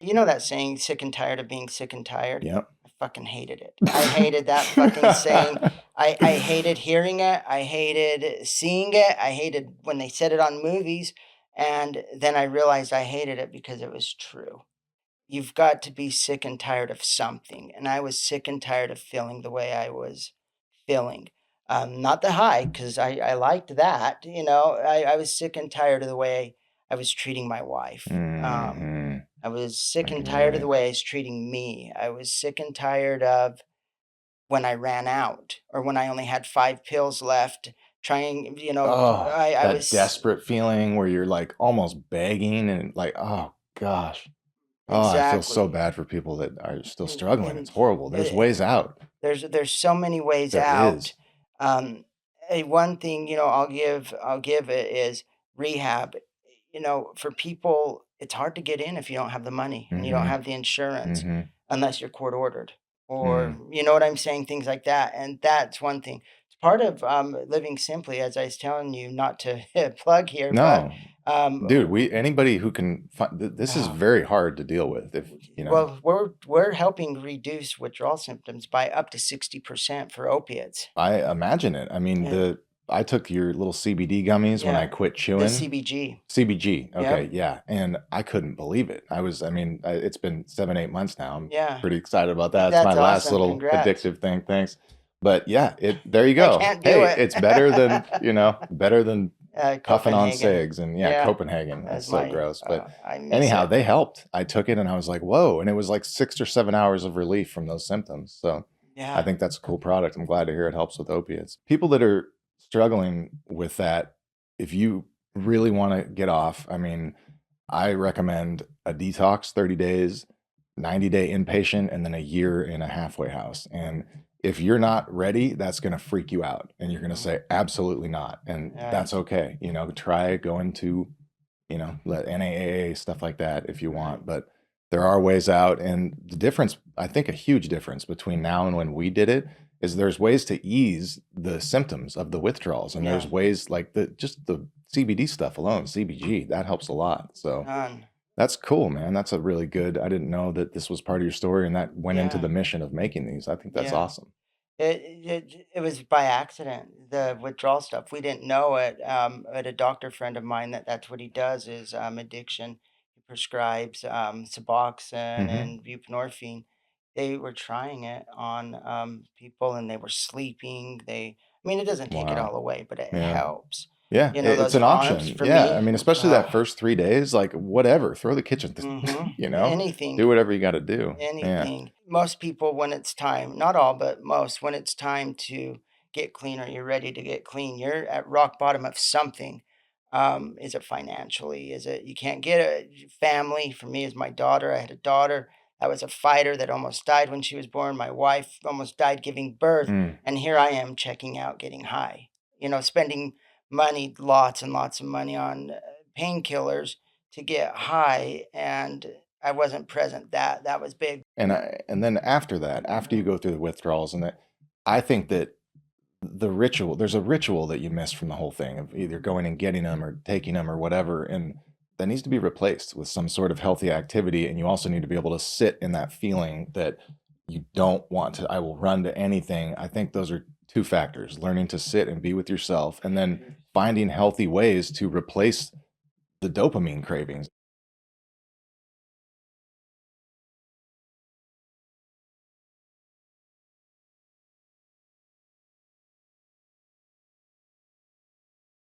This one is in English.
You know that saying, "Sick and tired of being sick and tired"? Yep. I fucking hated it. I hated that fucking saying. I hated hearing it. I hated seeing it. I hated when they said it on movies, and then I realized I hated it because it was true. You've got to be sick and tired of something, and I was sick and tired of feeling the way I was feeling. Not the high, 'cause I liked that, you know? I was sick and tired of the way I was treating my wife. Mhm. I was I sick and can tired of the relate. way he's treating me. I was sick and tired of when I ran out or when I only had 5 pills left, trying, Oh, I that was desperate feeling where you're, like, almost begging and, like, oh gosh. Oh, I feel so exactly. bad for people that are still And struggling. It's and horrible. There's eh, ways out. there's so many ways There out. is. Um, one thing, I'll give it is rehab. For people, it's hard to get in if you don't have the money and you don't Mhm. have the insurance Mhm. unless you're court ordered, or Mm. you know what I'm saying, things like that. And that's one thing. It's part of living simply, as I was telling you, not to plug here, but No. um, Dude, we anybody who can this is uh, very hard to deal with if, you know. well, we're helping reduce withdrawal symptoms by up to 60% for opiates. I imagine it. I mean, And I took your little CBD gummies when I yeah, quit the chewing. CBG. CBG, okay, Yep. yeah, and I couldn't believe it. I mean, it's been 7, 8 months now. I'm Yeah. pretty excited about that. It's my That's last awesome. little Congrats. addictive thing, thanks. But yeah, there you I go. can't do Hey, it. it's better than, better than puffing on Copenhagen. cigs and yeah, Yeah. Copenhagen. That's That's so gross. But I miss anyhow, it. they helped. I took it and I was like, whoa. And it was like 6 or 7 hours of relief from those symptoms. So I Yeah. think that's a cool product. I'm glad to hear it helps with opiates. People that are struggling with that, if you really want to get off, I mean, I recommend a detox, 30 days, 90-day inpatient, and then a year in a halfway house. And if you're not ready, that's going to freak you out. And you're going to Mhm. say, absolutely not. And that's Right. okay. Try going to, let NAAA, stuff like that if you Right. want. But there are ways out. And the difference, I think a huge difference between now and when we did it is there's ways to ease the symptoms of the withdrawals. And there's Yeah. ways like just the CBD stuff alone, CBG, that helps a lot. So Done. that's cool, man. That's a really good. I didn't know that this was part of your story and that went into Yeah. the mission of making these. I think that's Yeah. awesome. It was by accident, the withdrawal stuff. We didn't know it. But a doctor friend of mine, that's what he does is addiction. He prescribes Suboxone Hmm. and buprenorphine. They were trying it on people, and they were sleeping. I mean, it doesn't take it Wow. all away, but it Yeah. helps. Yeah, it's Those an arms option. for Yeah, I me. mean, especially that first 3 days, like, whatever, throw the kitchen, Anything. do whatever you gotta do. Yeah. Anything. Most people, when it's time, not all, but most, when it's time to get clean or you're ready to get clean, you're at rock bottom of something. Is it financially? Is it you can't get a family? For me, is my daughter. I had a daughter that was a fighter that almost died when she was born. My wife almost died giving birth. Mm. And here I am checking out, getting high, spending money, lots and lots of money on painkillers to get high. And I wasn't present. That was big. And then after that, after you go through the withdrawals and that I think that there's a ritual that you miss from the whole thing of either going and getting them or taking them or whatever, and that needs to be replaced with some sort of healthy activity, and you also need to be able to sit in that feeling that you don't want to, I will run to anything. I think those are 2 factors, learning to sit and be with yourself, and then finding healthy ways to replace the dopamine cravings.